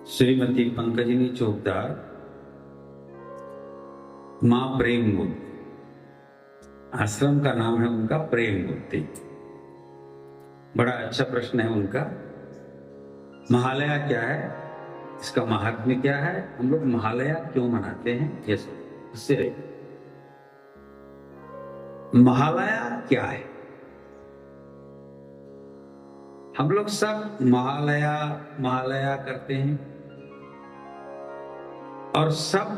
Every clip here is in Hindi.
श्रीमती पंकजनी चौकदार, मां प्रेम मूर्ति। आश्रम का नाम है उनका प्रेम मूर्ति। बड़ा अच्छा प्रश्न है उनका। महालया क्या है, इसका महात्म्य क्या है, हम लोग महालया क्यों मनाते हैं, ये सब इससे महालया क्या है। हम लोग सब महालया महालया करते हैं और सब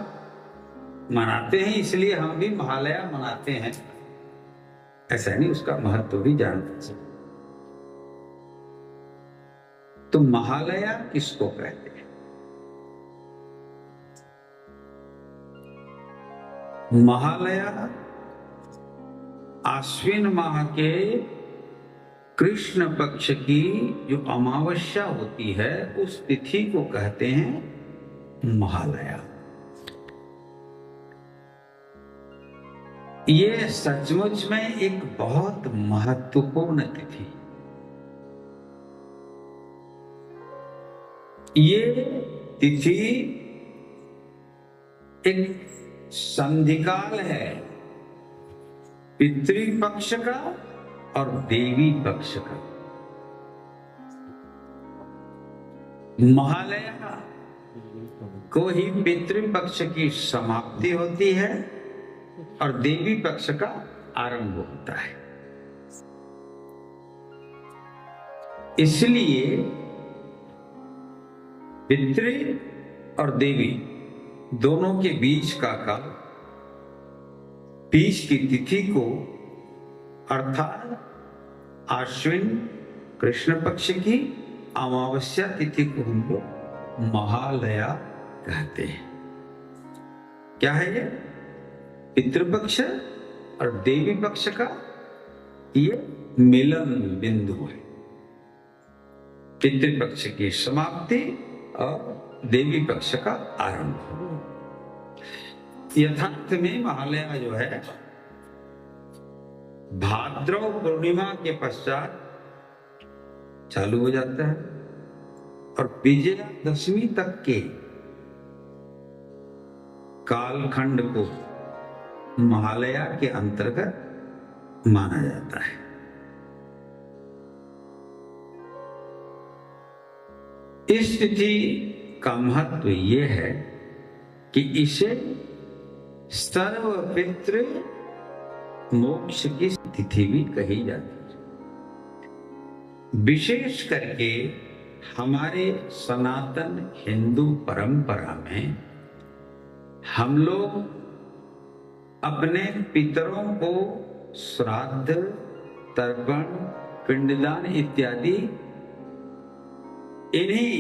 मनाते हैं, इसलिए हम भी महालया मनाते हैं। ऐसा नहीं, उसका महत्व भी जानते हैं। तो महालया किसको कहते हैं? महालया आश्विन माह के कृष्ण पक्ष की जो अमावस्या होती है उस तिथि को कहते हैं महालया। ये सचमुच में एक बहुत महत्वपूर्ण तिथि। ये तिथि एक संधिकाल है पितृपक्ष का और देवी पक्ष का। महालया को ही पितृपक्ष की समाप्ति होती है और देवी पक्ष का आरंभ होता है। इसलिए पितृ और देवी दोनों के बीच का काल, बीच की तिथि को अर्थात आश्विन कृष्ण पक्ष की अमावस्या तिथि को हम लोग महालया कहते हैं। क्या है ये? पितृपक्ष और देवी पक्ष का ये मिलन बिंदु है। पितृपक्ष की समाप्ति और देवी पक्ष का आरंभ। यथार्थ में महालया जो है भाद्रव पूर्णिमा के पश्चात चालू हो जाता है और विजयादशमी तक के कालखंड को महालया के अंतर्गत माना जाता है। इस तिथि का महत्व यह है कि इसे सर्व पितृ मोक्ष की तिथि भी कही जाती है। विशेष करके हमारे सनातन हिंदू परंपरा में हम लोग अपने पितरों को श्राद्ध, तर्पण, पिंडदान इत्यादि इन्हीं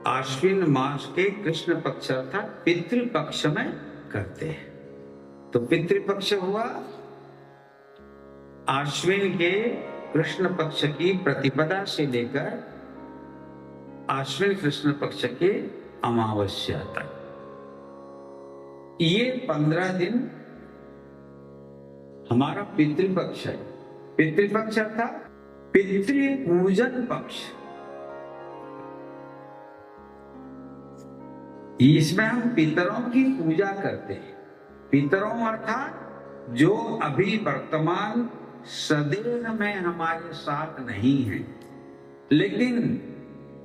आश्विन मास के कृष्ण पक्ष अर्थात पितृपक्ष में करते हैं। तो पितृपक्ष हुआ आश्विन के कृष्ण पक्ष की प्रतिपदा से लेकर आश्विन कृष्ण पक्ष के अमावस्या तक। ये 15 दिन हमारा पितृपक्ष है। पितृपक्ष अर्थात पितृ पूजन पक्ष। इसमें हम पितरों की पूजा करते हैं। पितरों अर्थात जो अभी वर्तमान सदेह में हमारे साथ नहीं है, लेकिन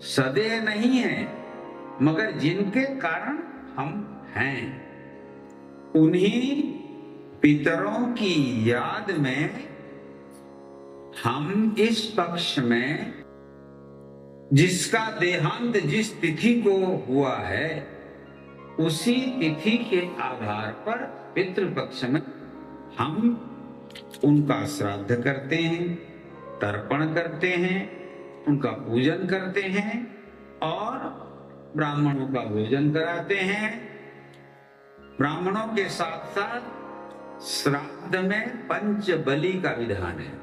सदेह नहीं है मगर जिनके कारण हम हैं, उन्हीं पितरों की याद में हम इस पक्ष में जिसका देहांत जिस तिथि को हुआ है उसी तिथि के आधार पर पितृपक्ष में हम उनका श्राद्ध करते हैं, तर्पण करते हैं, उनका पूजन करते हैं और ब्राह्मणों का भोजन कराते हैं। ब्राह्मणों के साथ साथ श्राद्ध में पंचबलि का विधान है।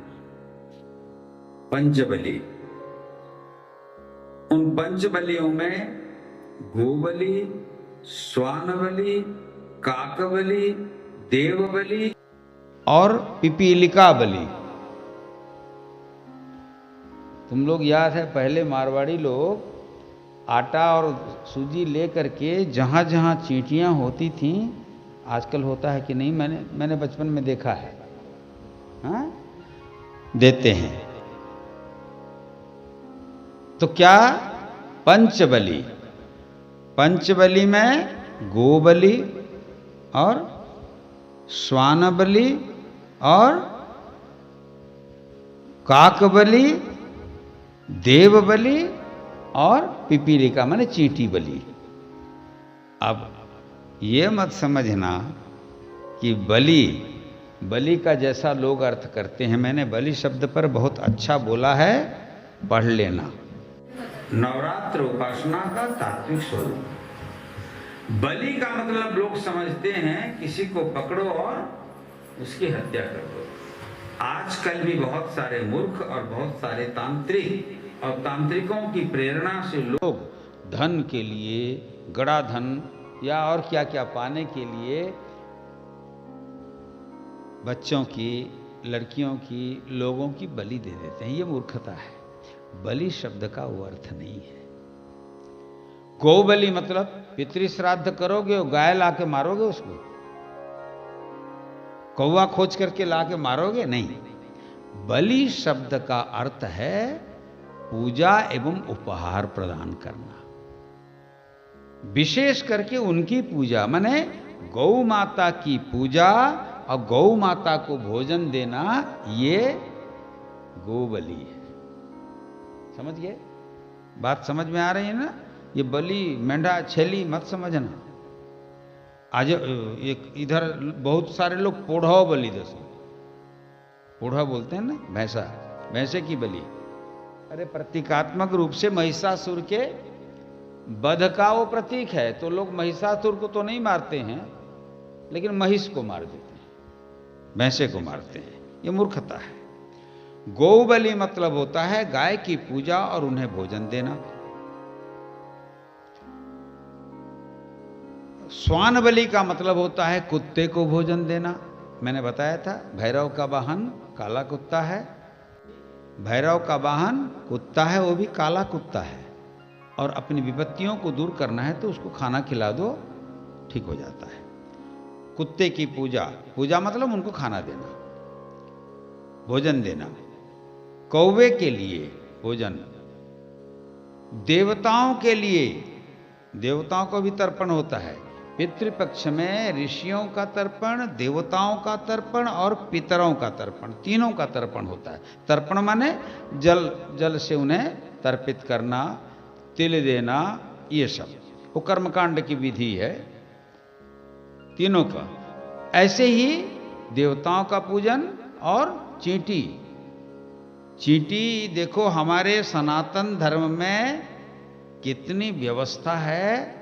पंचबलि, उन पंचबलियों में गोबलि, श्वानबलि, काकबलि, देवबलि और पिपीलिका बलि तुम लोग याद है पहले मारवाड़ी लोग आटा और सूजी ले करके जहाँ जहाँ चींटियाँ होती थीं, आजकल होता है कि नहीं, मैंने बचपन में देखा है, हाँ, देते हैं। तो क्या पंचबली, पंचबली में गोबली और श्वानबली और काकबली, देवबली और पिपीलिका माने चींटी बलि। अब ये मत समझना कि बलि बलि का जैसा लोग अर्थ करते हैं। मैंने बलि शब्द पर बहुत अच्छा बोला है, पढ़ लेना। नवरात्र उपासना का तात्विक स्वरूप। बलि का मतलब लोग समझते हैं किसी को पकड़ो और उसकी हत्या कर दो। आजकल भी बहुत सारे मूर्ख और बहुत सारे तांत्रिक और तांत्रिकों की प्रेरणा से लोग धन के लिए, गड़ा धन या और क्या क्या पाने के लिए बच्चों की, लड़कियों की, लोगों की बलि दे देते हैं। ये मूर्खता है। बलि शब्द का वो अर्थ नहीं है। गौबलि मतलब पितृ श्राद्ध करोगे और गाय लाके मारोगे उसको, कौवा खोज करके लाके मारोगे नहीं। बलि शब्द का अर्थ है पूजा एवं उपहार प्रदान करना। विशेष करके उनकी पूजा, माने गौ माता की पूजा और गौ माता को भोजन देना, ये गोबलि है। समझ गए? बात समझ में आ रही है ना? ये बलि मेंढा छेली मत समझना। आज एक इधर बहुत सारे लोग पोढ़ा बलि दसो, पोढ़ा बोलते हैं ना, भैंसा, भैंसे की बलि। अरे प्रतीकात्मक रूप से महिषासुर के वध का वो प्रतीक है, तो लोग महिषासुर को तो नहीं मारते हैं, लेकिन महिष को मार देते हैं, भैंसे को मारते हैं। ये मूर्खता है। गौबलि मतलब होता है गाय की पूजा और उन्हें भोजन देना। श्वान बलि का मतलब होता है कुत्ते को भोजन देना। मैंने बताया था भैरव का वाहन काला कुत्ता है। भैरव का वाहन कुत्ता है, वो भी काला कुत्ता है। और अपनी विपत्तियों को दूर करना है तो उसको खाना खिला दो, ठीक हो जाता है। कुत्ते की पूजा, पूजा मतलब उनको खाना देना, भोजन देना। कौवे के लिए भोजन, देवताओं के लिए, देवताओं को भी तर्पण होता है। पितृपक्ष में ऋषियों का तर्पण, देवताओं का तर्पण और पितरों का तर्पण, तीनों का तर्पण होता है। तर्पण माने जल से उन्हें तर्पित करना, तिल देना, ये सब वो कर्मकांड की विधि है तीनों का। ऐसे ही देवताओं का पूजन और चींटी। चींटी देखो हमारे सनातन धर्म में कितनी व्यवस्था है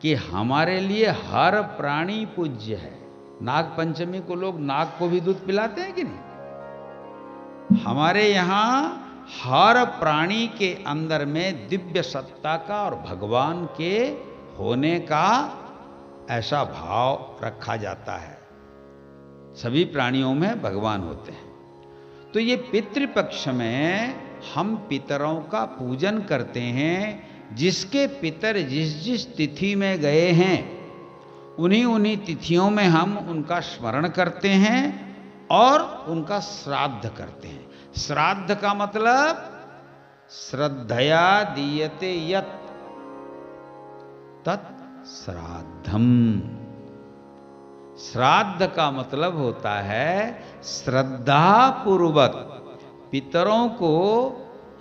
कि हमारे लिए हर प्राणी पूज्य है। नाग पंचमी को लोग नाग को भी दूध पिलाते हैं कि नहीं? हमारे यहाँ हर प्राणी के अंदर में दिव्य सत्ता का और भगवान के होने का ऐसा भाव रखा जाता है। सभी प्राणियों में भगवान होते हैं। तो ये पितृपक्ष में हम पितरों का पूजन करते हैं। जिसके पितर जिस जिस तिथि में गए हैं, उन्हीं उन्हीं तिथियों में हम उनका स्मरण करते हैं और उनका श्राद्ध करते हैं। श्राद्ध का मतलब श्रद्धया दीयते यत् तत् श्राद्धम। श्राद्ध का मतलब होता है श्रद्धा पूर्वक पितरों को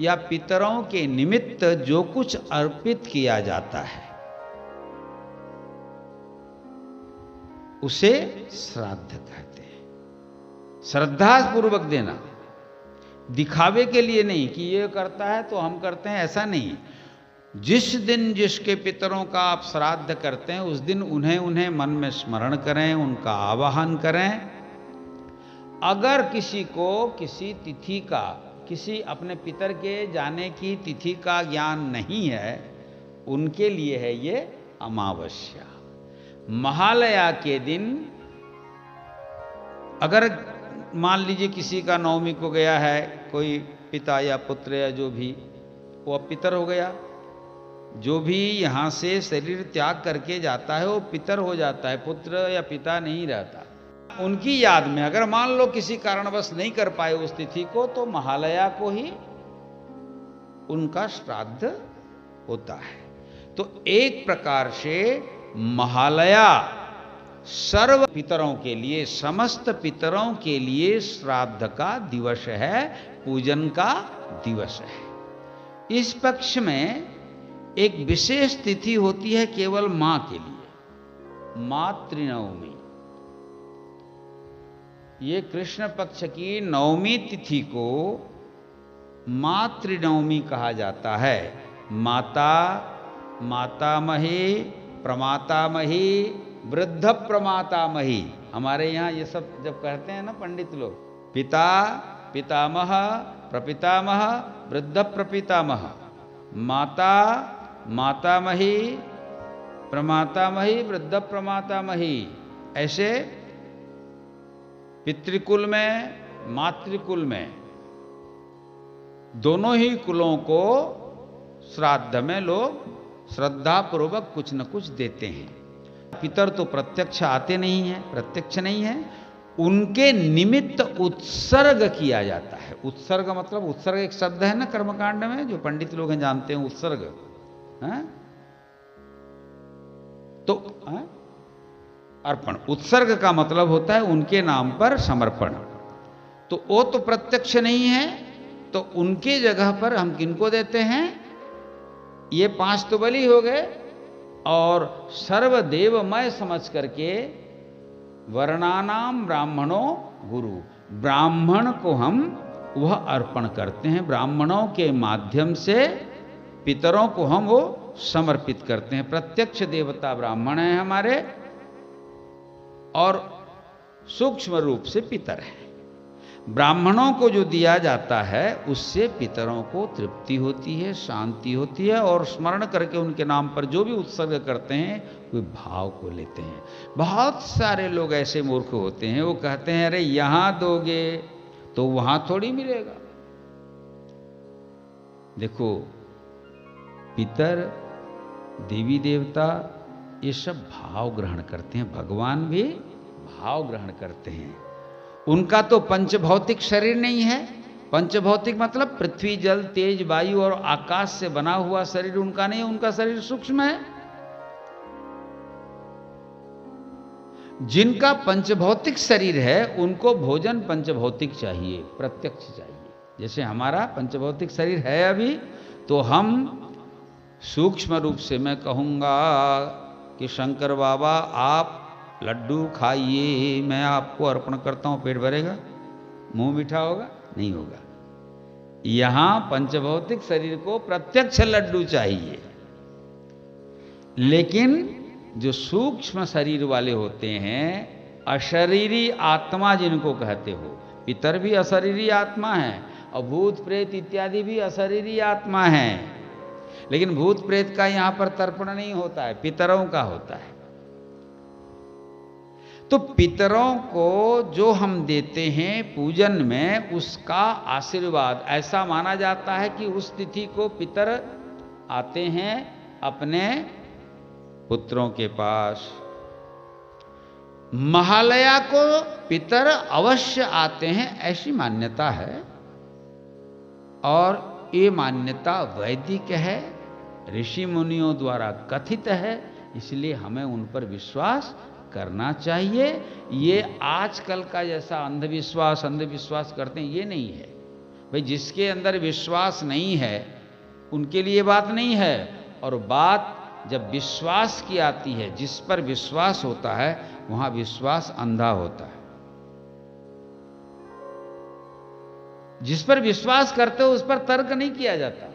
या पितरों के निमित्त जो कुछ अर्पित किया जाता है उसे श्राद्ध कहते हैं। श्रद्धा पूर्वक देना, दिखावे के लिए नहीं कि ये करता है तो हम करते हैं, ऐसा नहीं। जिस दिन जिसके पितरों का आप श्राद्ध करते हैं उस दिन उन्हें उन्हें मन में स्मरण करें, उनका आवाहन करें। अगर किसी को किसी तिथि का, किसी अपने पितर के जाने की तिथि का ज्ञान नहीं है, उनके लिए है ये अमावस्या। महालया के दिन अगर मान लीजिए किसी का नवमी को गया है, कोई पिता या पुत्र या जो भी, वो अब पितर हो गया। जो भी यहाँ से शरीर त्याग करके जाता है वो पितर हो जाता है, पुत्र या पिता नहीं रहता। उनकी याद में अगर मान लो किसी कारणवश नहीं कर पाए उस तिथि को, तो महालया को ही उनका श्राद्ध होता है। तो एक प्रकार से महालया सर्व पितरों के लिए, समस्त पितरों के लिए श्राद्ध का दिवस है, पूजन का दिवस है। इस पक्ष में एक विशेष तिथि होती है केवल मां के लिए, मातृनवमी। ये कृष्ण पक्ष की नवमी तिथि को मातृनवमी कहा जाता है। माता, मातामही, प्रमातामही, वृद्ध प्रमातामही, हमारे यहाँ ये सब जब कहते हैं ना पंडित लोग, पिता, पितामह, प्रपितामह, वृद्ध प्रपितामह, माता, मातामही, प्रमातामही, वृद्ध प्रमातामही, ऐसे पितृकुल में, मातृकुल में, दोनों ही कुलों को श्राद्ध में लोग श्रद्धा पूर्वक कुछ न कुछ देते हैं। पितर तो प्रत्यक्ष आते नहीं हैं, प्रत्यक्ष नहीं है, उनके निमित्त उत्सर्ग किया जाता है। उत्सर्ग मतलब, उत्सर्ग एक शब्द है ना कर्मकांड में, जो पंडित लोग हैं जानते हैं उत्सर्ग है? तो अर्पण, उत्सर्ग का मतलब होता है उनके नाम पर समर्पण। तो वो तो प्रत्यक्ष नहीं है, तो उनकी जगह पर हम किनको देते हैं? ये 5 तो बलि हो गए, और सर्वदेवमय समझ करके वर्णानाम ब्राह्मणों गुरु, ब्राह्मण को हम वह अर्पण करते हैं। ब्राह्मणों के माध्यम से पितरों को हम वो समर्पित करते हैं। प्रत्यक्ष देवता ब्राह्मण है हमारे, और सूक्ष्म रूप से पितर है। ब्राह्मणों को जो दिया जाता है उससे पितरों को तृप्ति होती है, शांति होती है, और स्मरण करके उनके नाम पर जो भी उत्सर्ग करते हैं वे भाव को लेते हैं। बहुत सारे लोग ऐसे मूर्ख होते हैं, वो कहते हैं अरे यहां दोगे तो वहां थोड़ी मिलेगा। देखो, पितर, देवी देवता ये सब भाव ग्रहण करते हैं, भगवान भी भाव ग्रहण करते हैं। उनका तो पंचभौतिक शरीर नहीं है। पंचभौतिक मतलब पृथ्वी, जल, तेज, वायु और आकाश से बना हुआ शरीर उनका नहीं है, उनका शरीर सूक्ष्म है। जिनका पंचभौतिक शरीर है उनको भोजन पंचभौतिक चाहिए, प्रत्यक्ष चाहिए। जैसे हमारा पंचभौतिक शरीर है अभी, तो हम सूक्ष्म रूप से, मैं कहूंगा कि शंकर बाबा आप लड्डू खाइए, मैं आपको अर्पण करता हूं, पेट भरेगा? मुंह मीठा होगा? नहीं होगा। यहां पंचभौतिक शरीर को प्रत्यक्ष लड्डू चाहिए। लेकिन जो सूक्ष्म शरीर वाले होते हैं, अशरीरी आत्मा जिनको कहते हो, पितर भी अशरीरी आत्मा है, और भूत प्रेत इत्यादि भी अशरीरी आत्मा है। लेकिन भूत प्रेत का यहां पर तर्पण नहीं होता है, पितरों का होता है। तो पितरों को जो हम देते हैं पूजन में, उसका आशीर्वाद, ऐसा माना जाता है कि उस तिथि को पितर आते हैं अपने पुत्रों के पास। महालया को पितर अवश्य आते हैं, ऐसी मान्यता है, और ये मान्यता वैदिक है, ऋषि मुनियों द्वारा कथित है, इसलिए हमें उन पर विश्वास करना चाहिए। ये आजकल का जैसा अंधविश्वास करते हैं, ये नहीं है भाई। जिसके अंदर विश्वास नहीं है उनके लिए बात नहीं है, और बात जब विश्वास की आती है, जिस पर विश्वास होता है वहां विश्वास अंधा होता है। जिस पर विश्वास करते हो उस पर तर्क नहीं किया जाता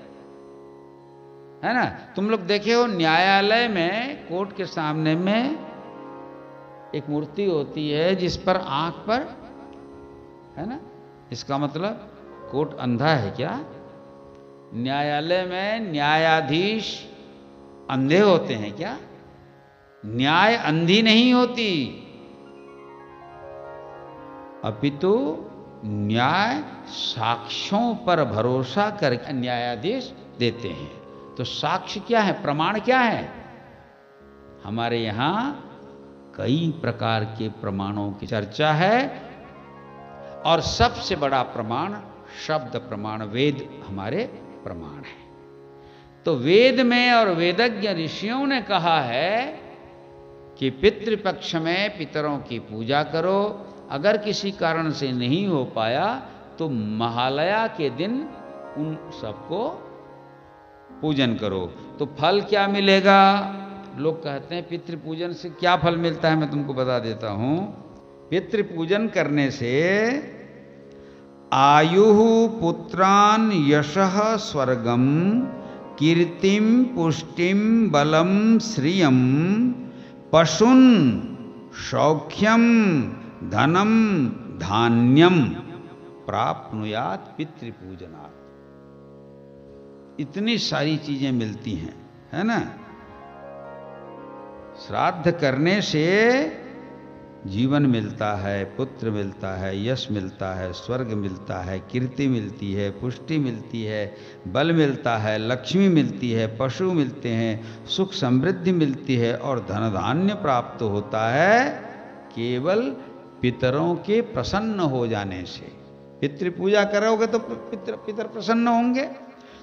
है ना। तुम लोग देखे हो न्यायालय में, कोर्ट के सामने में एक मूर्ति होती है जिस पर आंख पर है ना, इसका मतलब कोर्ट अंधा है क्या? न्यायालय में न्यायाधीश अंधे होते हैं क्या? न्याय अंधी नहीं होती, अपितु न्याय साक्ष्यों पर भरोसा करके न्यायाधीश देते हैं। तो साक्ष्य क्या है, प्रमाण क्या है? हमारे यहाँ कई प्रकार के प्रमाणों की चर्चा है और सबसे बड़ा प्रमाण शब्द प्रमाण, वेद हमारे प्रमाण है। तो वेद में और वेदज्ञ ऋषियों ने कहा है कि पितृपक्ष में पितरों की पूजा करो, अगर किसी कारण से नहीं हो पाया तो महालया के दिन उन सबको पूजन करो। तो फल क्या मिलेगा? लोग कहते हैं पितृ पूजन से क्या फल मिलता है, मैं तुमको बता देता हूं। पितृ पूजन करने से आयुः पुत्रान यशः स्वर्गम कीर्तिम पुष्टिम बलम श्रियम पशुन सौख्यम धनम धान्यम प्राप्नुयात पितृपूजनात्। इतनी सारी चीजें मिलती हैं, है ना। श्राद्ध करने से जीवन मिलता है, पुत्र मिलता है, यश मिलता है, स्वर्ग मिलता है, कीर्ति मिलती है, पुष्टि मिलती है, बल मिलता है, लक्ष्मी मिलती है, पशु मिलते हैं, सुख समृद्धि मिलती है और धन धान्य प्राप्त होता है केवल पितरों के प्रसन्न हो जाने से। पितृ पूजा करोगे तो पितर प्रसन्न होंगे,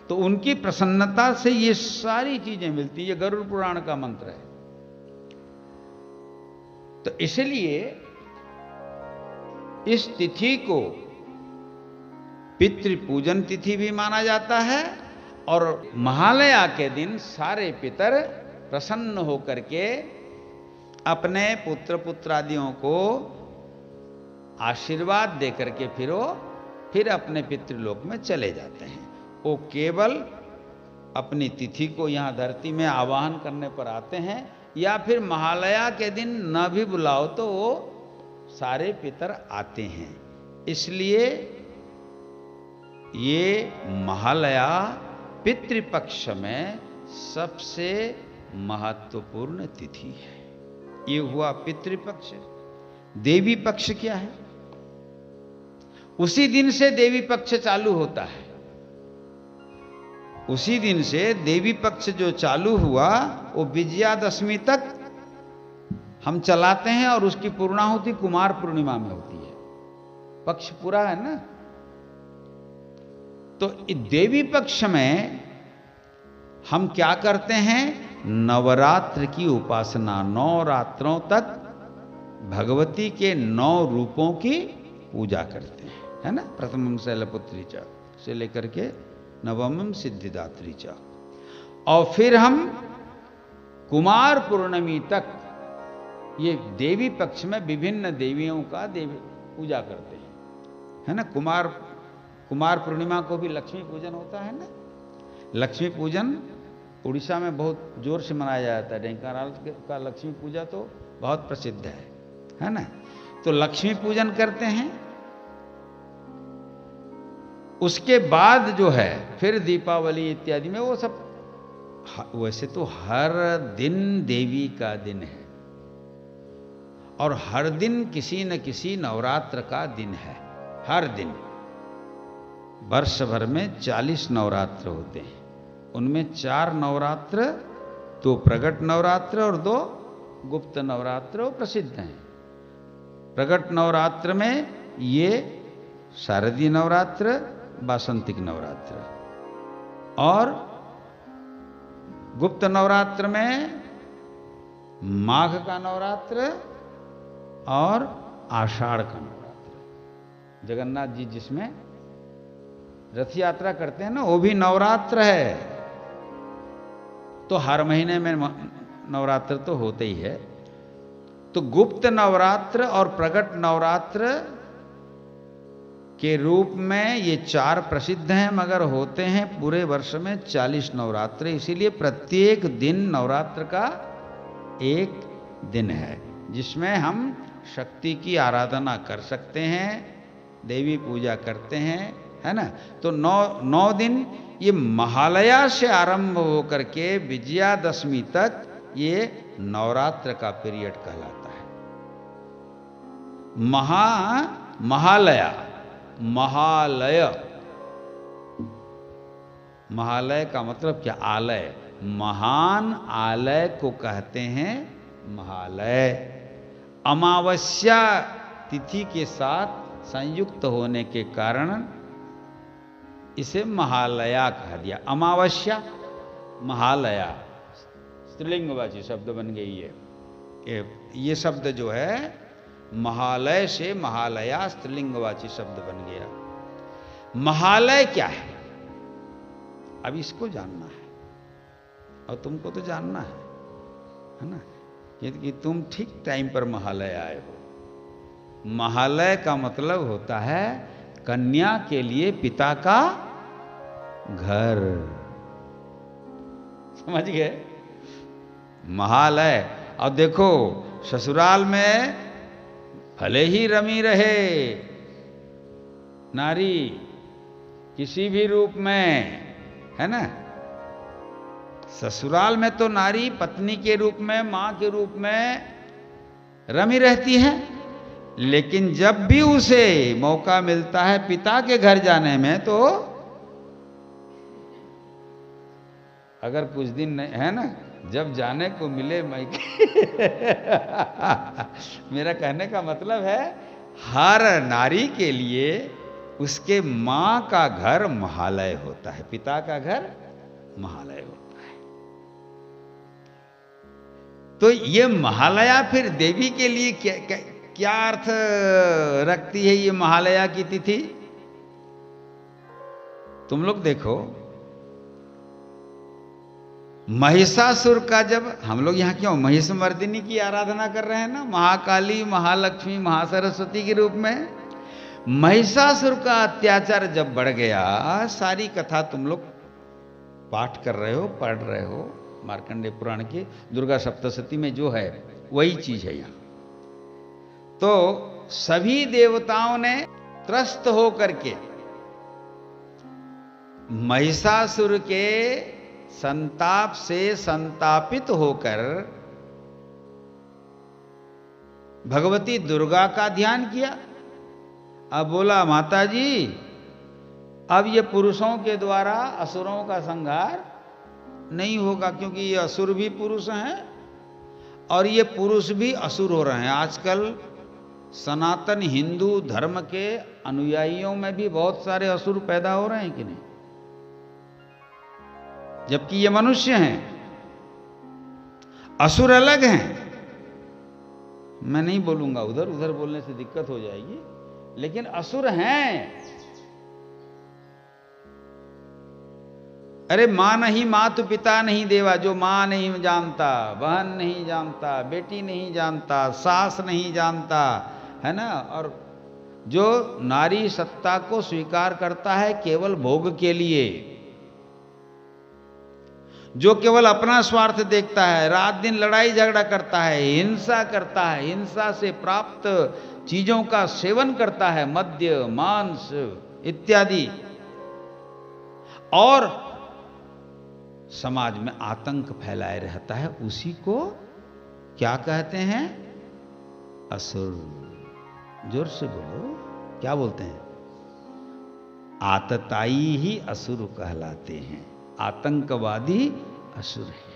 तो उनकी प्रसन्नता से ये सारी चीजें मिलती है। ये गरुड़ पुराण का मंत्र है। तो इसलिए इस तिथि को पितृ पूजन तिथि भी माना जाता है और महालया के दिन सारे पितर प्रसन्न होकर के अपने पुत्र पुत्रादियों को आशीर्वाद देकर के फिर अपने पितृलोक में चले जाते हैं। वो केवल अपनी तिथि को यहाँ धरती में आवाहन करने पर आते हैं, या फिर महालया के दिन न भी बुलाओ तो वो सारे पितर आते हैं। इसलिए ये महालया पितृपक्ष में सबसे महत्वपूर्ण तिथि है। ये हुआ पितृपक्ष। देवी पक्ष क्या है? उसी दिन से देवी पक्ष चालू होता है। उसी दिन से देवी पक्ष जो चालू हुआ वो विजयादशमी तक हम चलाते हैं और उसकी पूर्णाहुति कुमार पूर्णिमा में होती है। पक्ष पूरा है ना। तो देवी पक्ष में हम क्या करते हैं? नवरात्र की उपासना, 9 रात्रों तक भगवती के 9 रूपों की पूजा करते हैं, है ना। प्रथमम शैलपुत्री च से लेकर के नवमम सिद्धिदात्री च। और फिर हम कुमार पूर्णिमा तक ये देवी पक्ष में विभिन्न देवियों का पूजा करते हैं, है ना। कुमार पूर्णिमा को भी लक्ष्मी पूजन होता है ना। लक्ष्मी पूजन उड़ीसा में बहुत जोर से मनाया जाता है। ढेंकानाल का लक्ष्मी पूजा तो बहुत प्रसिद्ध है ना। तो लक्ष्मी पूजन करते हैं। उसके बाद जो है फिर दीपावली इत्यादि में वो सब, वैसे तो हर दिन देवी का दिन है और हर दिन किसी न किसी नवरात्र का दिन है। हर दिन वर्ष भर में 40 नवरात्र होते हैं। उनमें 4 नवरात्र, 2 प्रगट नवरात्र और 2 गुप्त नवरात्र प्रसिद्ध हैं। प्रगट नवरात्र में ये शारदीय नवरात्र, वासंतिक नवरात्र, और गुप्त नवरात्र में माघ का नवरात्र और आषाढ़ का नवरात्र। जगन्नाथ जी जिसमें रथ यात्रा करते हैं ना, वो भी नवरात्र है। तो हर महीने में नवरात्र तो होते ही है। तो गुप्त नवरात्र और प्रगट नवरात्र के रूप में ये 4 प्रसिद्ध हैं, मगर होते हैं पूरे वर्ष में 40 नवरात्र। इसीलिए प्रत्येक दिन नवरात्र का एक दिन है जिसमें हम शक्ति की आराधना कर सकते हैं, देवी पूजा करते हैं, है ना। तो 9 दिन ये महालया से आरंभ होकर के विजयादशमी तक ये नवरात्र का पीरियड कहलाता है। महालया महालय। महालय का मतलब क्या? आलय। महान आलय को कहते हैं महालय। अमावस्या तिथि के साथ संयुक्त होने के कारण इसे महालया कहा दिया। अमावस्या महालया स्त्रीलिंगवाची शब्द बन गई है। ये शब्द जो है महालय से महालया स्त्रीलिंगवाची शब्द बन गया। महालय क्या है? अब इसको जानना है, और तुमको तो जानना है ना, कि तुम ठीक टाइम पर महालय आए हो। महालय का मतलब होता है कन्या के लिए पिता का घर। समझ गए? महालय। और देखो, ससुराल में भले ही रमी रहे नारी किसी भी रूप में, है ना, ससुराल में तो नारी पत्नी के रूप में, मां के रूप में रमी रहती है, लेकिन जब भी उसे मौका मिलता है पिता के घर जाने में, तो अगर कुछ दिन नहीं है ना, जब जाने को मिले मेरा कहने का मतलब है हर नारी के लिए उसके मां का घर महालय होता है, पिता का घर महालय होता है। तो ये महालया फिर देवी के लिए क्या अर्थ रखती है ये महालया की तिथि? तुम लोग देखो, महिषासुर का, जब हम लोग यहाँ क्यों महिषमर्दिनी की आराधना कर रहे हैं ना, महाकाली, महालक्ष्मी, महासरस्वती के रूप में, महिषासुर का अत्याचार जब बढ़ गया, सारी कथा तुम लोग पाठ कर रहे हो, पढ़ रहे हो, मार्कंडेय पुराण की दुर्गा सप्तशती में जो है वही चीज है यहाँ। तो सभी देवताओं ने त्रस्त होकर के महिषासुर के संताप से संतापित होकर भगवती दुर्गा का ध्यान किया। अब बोला, माता जी अब ये पुरुषों के द्वारा असुरों का संहार नहीं होगा, क्योंकि ये असुर भी पुरुष हैं और ये पुरुष भी असुर हो रहे हैं। आजकल सनातन हिंदू धर्म के अनुयायियों में भी बहुत सारे असुर पैदा हो रहे हैं कि नहीं, जबकि ये मनुष्य हैं। असुर अलग हैं, मैं नहीं बोलूंगा, उधर उधर बोलने से दिक्कत हो जाएगी, लेकिन असुर हैं। अरे मां नहीं, मातु पिता नहीं देवा, जो मां नहीं जानता, बहन नहीं जानता, बेटी नहीं जानता, सास नहीं जानता, है ना, और जो नारी सत्ता को स्वीकार करता है केवल भोग के लिए, जो केवल अपना स्वार्थ देखता है, रात दिन लड़ाई झगड़ा करता है, हिंसा करता है, हिंसा से प्राप्त चीजों का सेवन करता है, मद्य, मांस इत्यादि, और समाज में आतंक फैलाए रहता है, उसी को क्या कहते हैं? असुर। जोर से बोलो, क्या बोलते हैं? आतताई ही असुर कहलाते हैं, आतंकवादी असुर है।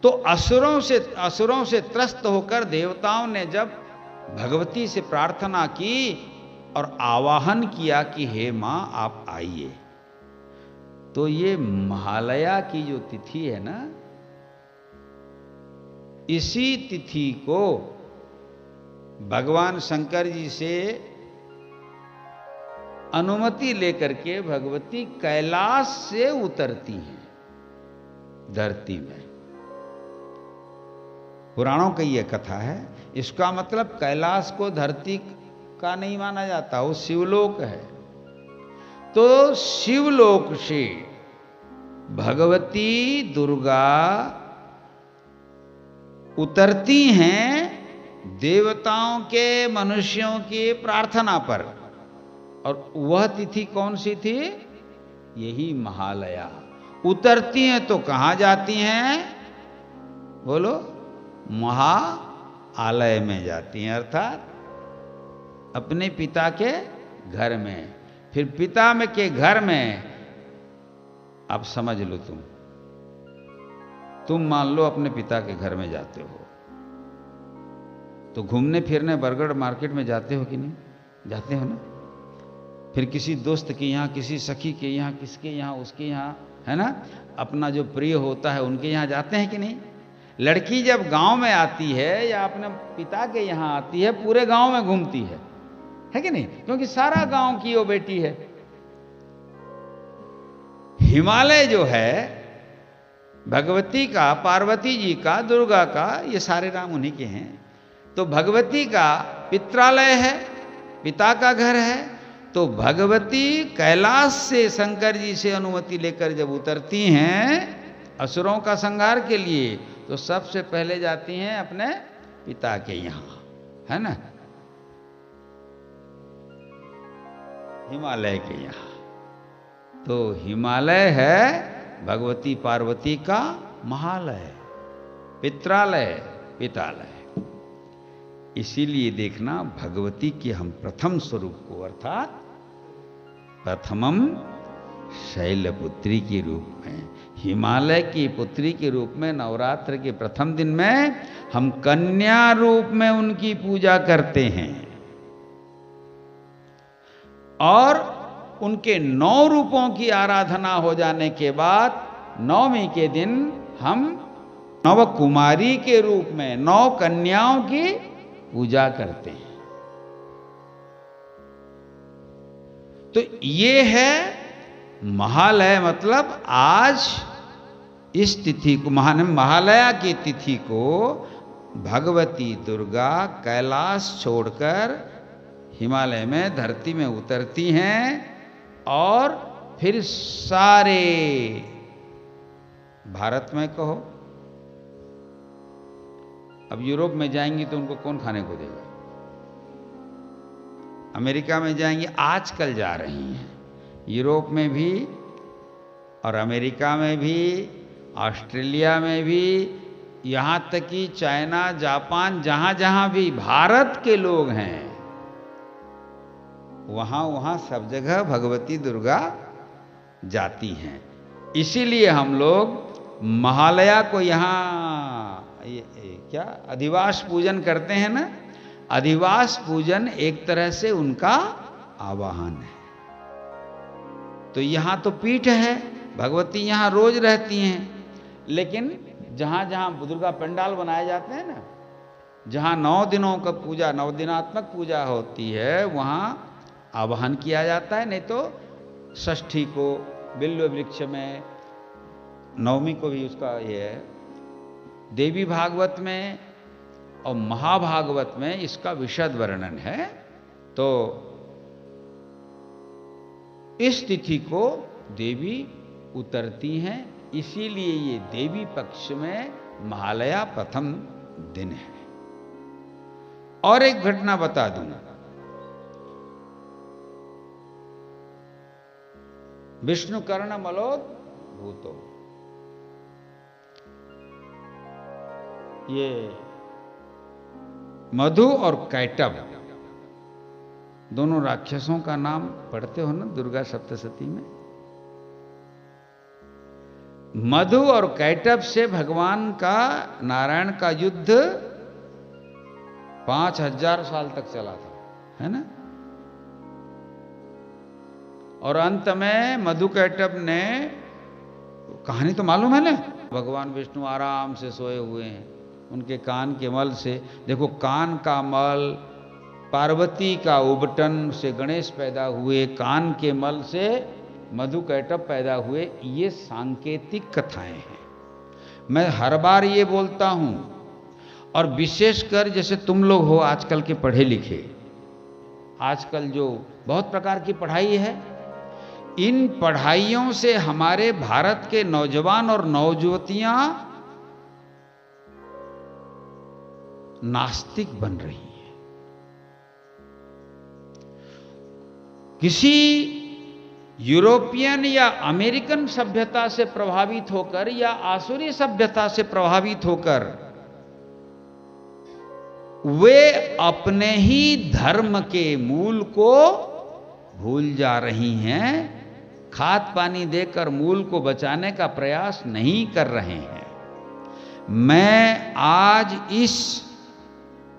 तो असुरों से त्रस्त होकर देवताओं ने जब भगवती से प्रार्थना की और आवाहन किया कि हे मां आप आइए, तो ये महालया की जो तिथि है ना, इसी तिथि को भगवान शंकर जी से अनुमति लेकर के भगवती कैलाश से उतरती हैं धरती में। पुराणों की यह कथा है। इसका मतलब कैलाश को धरती का नहीं माना जाता, वो शिवलोक है। तो शिवलोक से भगवती दुर्गा उतरती हैं देवताओं के, मनुष्यों की प्रार्थना पर, और वह तिथि कौन सी थी? यही महालया। उतरती हैं तो कहां जाती हैं? बोलो, महालय में जाती हैं, अर्थात अपने पिता के घर में। फिर पिता में के घर में, अब समझ लो तुम मान लो अपने पिता के घर में जाते हो, तो घूमने फिरने बरगढ़ मार्केट में जाते हो कि नहीं? जाते हो ना। फिर किसी दोस्त के यहाँ, किसी सखी के यहाँ, किसके यहाँ, उसके यहाँ, है ना, अपना जो प्रिय होता है उनके यहाँ जाते हैं कि नहीं? लड़की जब गांव में आती है या अपने पिता के यहाँ आती है, पूरे गांव में घूमती है कि नहीं? क्योंकि सारा गांव की वो बेटी है। हिमालय जो है भगवती का, पार्वती जी का, दुर्गा का, ये सारे नाम उन्हीं के हैं। तो भगवती का पित्रालय है, पिता का घर है। तो भगवती कैलाश से शंकर जी से अनुमति लेकर जब उतरती हैं असुरों का संहार के लिए, तो सबसे पहले जाती हैं अपने पिता के यहाँ, है ना, हिमालय के यहाँ। तो हिमालय है भगवती पार्वती का महालय, पित्रालय, पितालय। इसीलिए देखना भगवती के हम प्रथम स्वरूप को, अर्थात प्रथमम शैलपुत्री के रूप में, हिमालय की पुत्री के रूप में नवरात्र के प्रथम दिन में हम कन्या रूप में उनकी पूजा करते हैं। और उनके 9 रूपों की आराधना हो जाने के बाद नवमी के दिन हम नव कुमारी के रूप में 9 कन्याओं की पूजा करते हैं। तो ये है महालय, मतलब आज इस तिथि को, महालया की तिथि को भगवती दुर्गा कैलाश छोड़कर हिमालय में धरती में उतरती हैं और फिर सारे भारत में कहो, अब यूरोप में जाएंगी तो उनको कौन खाने को देगा? अमेरिका में जाएंगी, आजकल जा रही हैं, यूरोप में भी और अमेरिका में भी, ऑस्ट्रेलिया में भी, यहाँ तक कि चाइना, जापान, जहाँ जहाँ भी भारत के लोग हैं वहाँ वहाँ सब जगह भगवती दुर्गा जाती हैं। इसीलिए हम लोग महालया को यहाँ क्या अधिवास पूजन करते हैं ना। अधिवास पूजन एक तरह से उनका आवाहन है। तो यहाँ तो पीठ है, भगवती यहाँ रोज रहती हैं, लेकिन जहाँ जहाँ दुर्गा पंडाल बनाए जाते हैं ना, जहाँ 9 दिनों का पूजा, 9 दिनात्मक पूजा होती है, वहाँ आवाहन किया जाता है। नहीं तो षष्ठी को बिल्व वृक्ष में, नवमी को भी उसका ये है, देवी भागवत में और महाभागवत में इसका विशद वर्णन है। तो इस तिथि को देवी उतरती हैं, इसीलिए ये देवी पक्ष में महालया प्रथम दिन है। और एक घटना बता दूं, विष्णु कर्ण मलोद भूतो, ये मधु और कैटभ दोनों राक्षसों का नाम पढ़ते हो ना दुर्गा सप्तशती में। मधु और कैटभ से भगवान का, नारायण का युद्ध 5000 साल तक चला था, है ना। और अंत में मधु कैटभ ने, कहानी तो मालूम है ना, भगवान विष्णु आराम से सोए हुए हैं, उनके कान के मल से, देखो कान का मल, पार्वती का उबटन से गणेश पैदा हुए, कान के मल से मधु कैटभ पैदा हुए। ये सांकेतिक कथाएं हैं। मैं हर बार ये बोलता हूं, और विशेषकर जैसे तुम लोग हो आजकल के पढ़े लिखे, आजकल जो बहुत प्रकार की पढ़ाई है, इन पढ़ाइयों से हमारे भारत के नौजवान और नौजुवतियां नास्तिक बन रही हैं। किसी यूरोपियन या अमेरिकन सभ्यता से प्रभावित होकर या आसुरी सभ्यता से प्रभावित होकर वे अपने ही धर्म के मूल को भूल जा रही हैं, खाद पानी देकर मूल को बचाने का प्रयास नहीं कर रहे हैं। मैं आज इस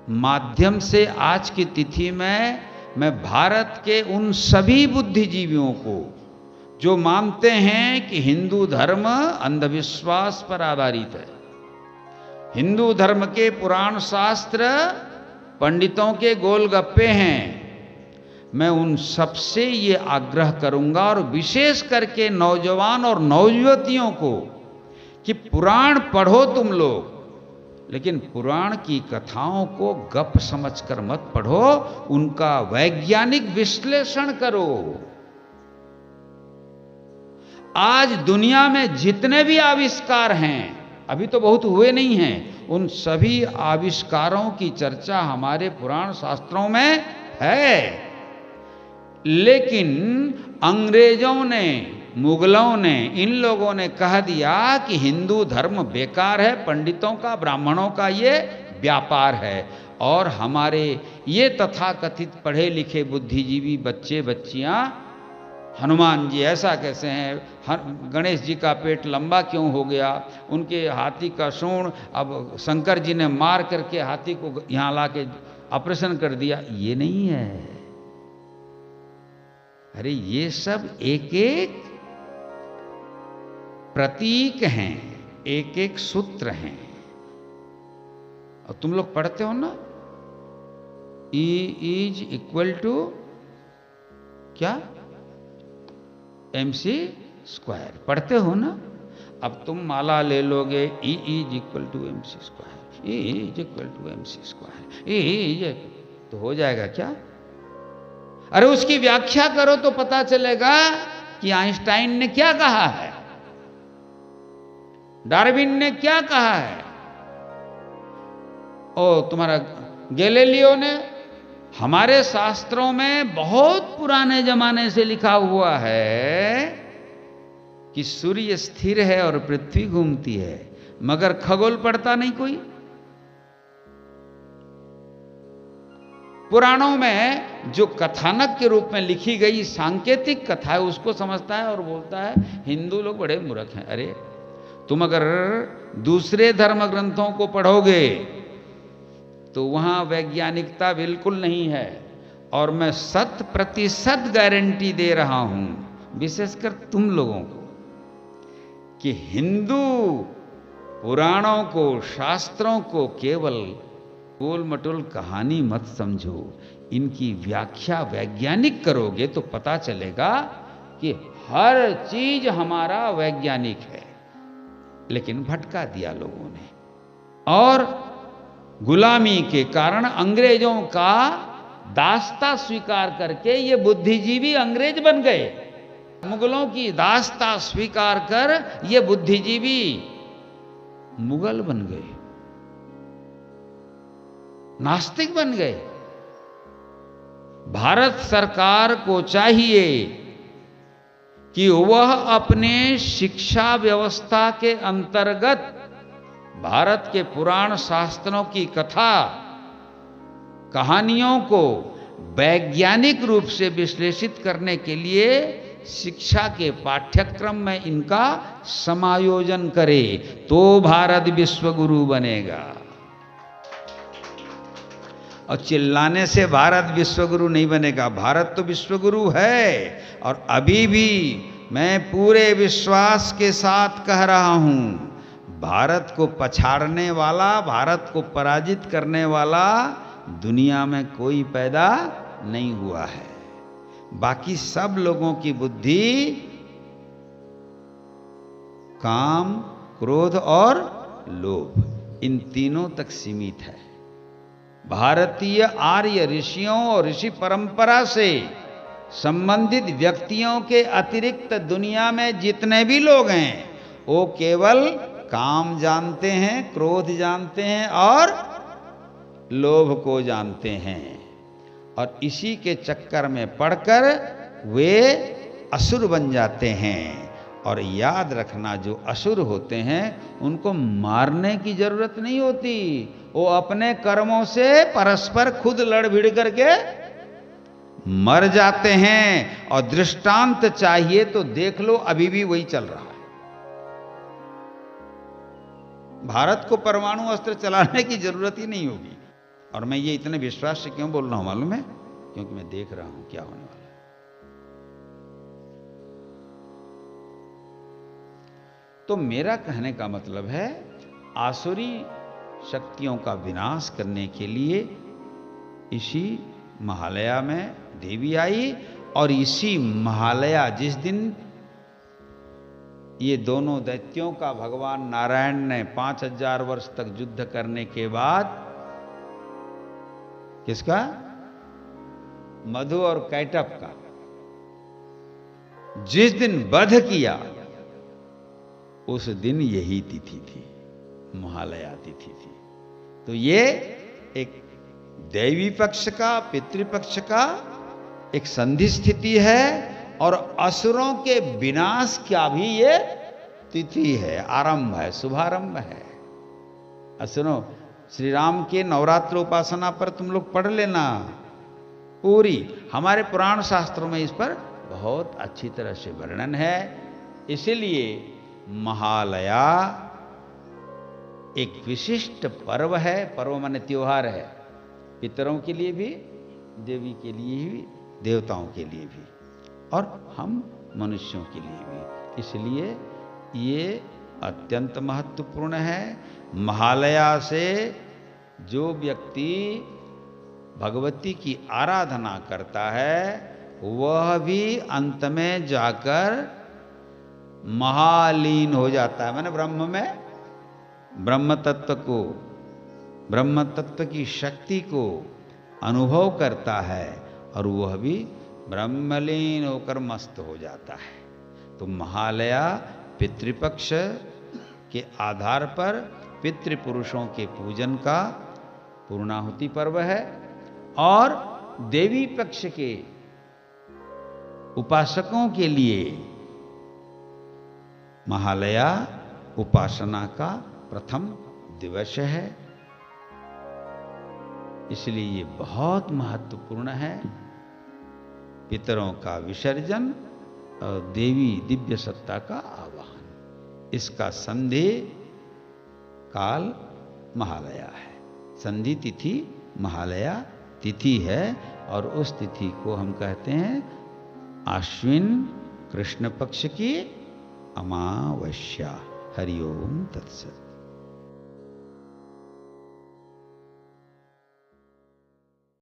माध्यम से, आज की तिथि में, मैं भारत के उन सभी बुद्धिजीवियों को जो मानते हैं कि हिंदू धर्म अंधविश्वास पर आधारित है, हिंदू धर्म के पुराण शास्त्र पंडितों के गोलगप्पे हैं, मैं उन सबसे ये आग्रह करूंगा, और विशेष करके नौजवान और नौयुवतियों को, कि पुराण पढ़ो तुम लोग, लेकिन पुराण की कथाओं को गप समझकर मत पढ़ो, उनका वैज्ञानिक विश्लेषण करो। आज दुनिया में जितने भी आविष्कार हैं, अभी तो बहुत हुए नहीं हैं, उन सभी आविष्कारों की चर्चा हमारे पुराण शास्त्रों में है। लेकिन अंग्रेजों ने, मुगलों ने, इन लोगों ने कह दिया कि हिंदू धर्म बेकार है, पंडितों का, ब्राह्मणों का ये व्यापार है, और हमारे ये तथाकथित पढ़े लिखे बुद्धिजीवी बच्चे बच्चियां, हनुमान जी ऐसा कैसे हैं, गणेश जी का पेट लंबा क्यों हो गया, उनके हाथी का सूंड अब शंकर जी ने मार करके हाथी को यहां ला के ऑपरेशन कर दिया, ये नहीं है। अरे ये सब एक एक प्रतीक हैं, एक एक सूत्र हैं। और तुम लोग पढ़ते हो ना, E इज इक्वल टू क्या, MC स्क्वायर, पढ़ते हो ना। अब तुम माला ले लोगे, E is equal to MC square, E is equal to MC square, E is, तो हो जाएगा क्या? अरे उसकी व्याख्या करो तो पता चलेगा कि आइंस्टाइन ने क्या कहा है, डार्विन ने क्या कहा है, ओ तुम्हारा गैलीलियो ने। हमारे शास्त्रों में बहुत पुराने जमाने से लिखा हुआ है कि सूर्य स्थिर है और पृथ्वी घूमती है, मगर खगोल पढ़ता नहीं कोई। पुराणों में जो कथानक के रूप में लिखी गई सांकेतिक कथा है, उसको समझता है और बोलता है हिंदू लोग बड़े मूर्ख हैं। अरे तुम अगर दूसरे धर्म ग्रंथों को पढ़ोगे तो वहां वैज्ञानिकता बिल्कुल नहीं है, और मैं 100% गारंटी दे रहा हूं, विशेषकर तुम लोगों को, कि हिंदू पुराणों को, शास्त्रों को केवल गोल मटोल कहानी मत समझो, इनकी व्याख्या वैज्ञानिक करोगे तो पता चलेगा कि हर चीज हमारा वैज्ञानिक है। लेकिन भटका दिया लोगों ने, और गुलामी के कारण अंग्रेजों का दास्ता स्वीकार करके ये बुद्धिजीवी अंग्रेज बन गए, मुगलों की दास्ता स्वीकार कर ये बुद्धिजीवी मुगल बन गए, नास्तिक बन गए। भारत सरकार को चाहिए कि वह अपने शिक्षा व्यवस्था के अंतर्गत भारत के पुराण शास्त्रों की कथा कहानियों को वैज्ञानिक रूप से विश्लेषित करने के लिए शिक्षा के पाठ्यक्रम में इनका समायोजन करे, तो भारत विश्वगुरु बनेगा। और चिल्लाने से भारत विश्वगुरु नहीं बनेगा, भारत तो विश्वगुरु है। और अभी भी मैं पूरे विश्वास के साथ कह रहा हूं, भारत को पछाड़ने वाला, भारत को पराजित करने वाला दुनिया में कोई पैदा नहीं हुआ है। बाकी सब लोगों की बुद्धि काम, क्रोध और लोभ, इन तीनों तक सीमित है। भारतीय आर्य ऋषियों और ऋषि परंपरा से संबंधित व्यक्तियों के अतिरिक्त दुनिया में जितने भी लोग हैं, वो केवल काम जानते हैं, क्रोध जानते हैं और लोभ को जानते हैं, और इसी के चक्कर में पड़कर वे असुर बन जाते हैं। और याद रखना, जो असुर होते हैं उनको मारने की जरूरत नहीं होती, वो अपने कर्मों से परस्पर खुद लड़ भिड़ करके मर जाते हैं। और दृष्टांत चाहिए तो देख लो, अभी भी वही चल रहा है। भारत को परमाणु अस्त्र चलाने की जरूरत ही नहीं होगी। और मैं ये इतने विश्वास से क्यों बोल रहा हूं मालूम है? क्योंकि मैं देख रहा हूं क्या होने वाला है। तो मेरा कहने का मतलब है, आसुरी शक्तियों का विनाश करने के लिए इसी महालया में देवी आई। और इसी महालया, जिस दिन ये दोनों दैत्यों का भगवान नारायण ने 5000 वर्ष तक युद्ध करने के बाद, किसका? मधु और कैटभ का, जिस दिन वध किया, उस दिन यही तिथि थी, महालया तिथि थी। तो ये एक दैवी पक्ष का, पितृपक्ष का एक संधि स्थिति है, और असुरों के विनाश का भी ये तिथि है, आरंभ है, शुभारंभ है। असुरों, श्री राम के नवरात्र उपासना पर तुम लोग पढ़ लेना पूरी, हमारे पुराण शास्त्रों में इस पर बहुत अच्छी तरह से वर्णन है। इसलिए महालया एक विशिष्ट पर्व है। पर्व माने त्योहार है, पितरों के लिए भी, देवी के लिए भी, देवताओं के लिए भी, और हम मनुष्यों के लिए भी। इसलिए ये अत्यंत महत्वपूर्ण है। महालया से जो व्यक्ति भगवती की आराधना करता है, वह भी अंत में जाकर महालीन हो जाता है। माने ब्रह्म में, ब्रह्म तत्व को, ब्रह्म तत्व की शक्ति को अनुभव करता है, और वह भी ब्रह्मलीन होकर मस्त हो जाता है। तो महालया पितृपक्ष के आधार पर पितृपुरुषों के पूजन का पूर्णाहुति पर्व है, और देवी पक्ष के उपासकों के लिए महालया उपासना का प्रथम दिवस है। इसलिए ये बहुत महत्वपूर्ण है। पितरों का विसर्जन और देवी दिव्य सत्ता का आवाहन, इसका संधि काल महालया है। संधि तिथि महालया तिथि है, और उस तिथि को हम कहते हैं आश्विन कृष्ण पक्ष की अमावस्या। हरि ओम तत्सत।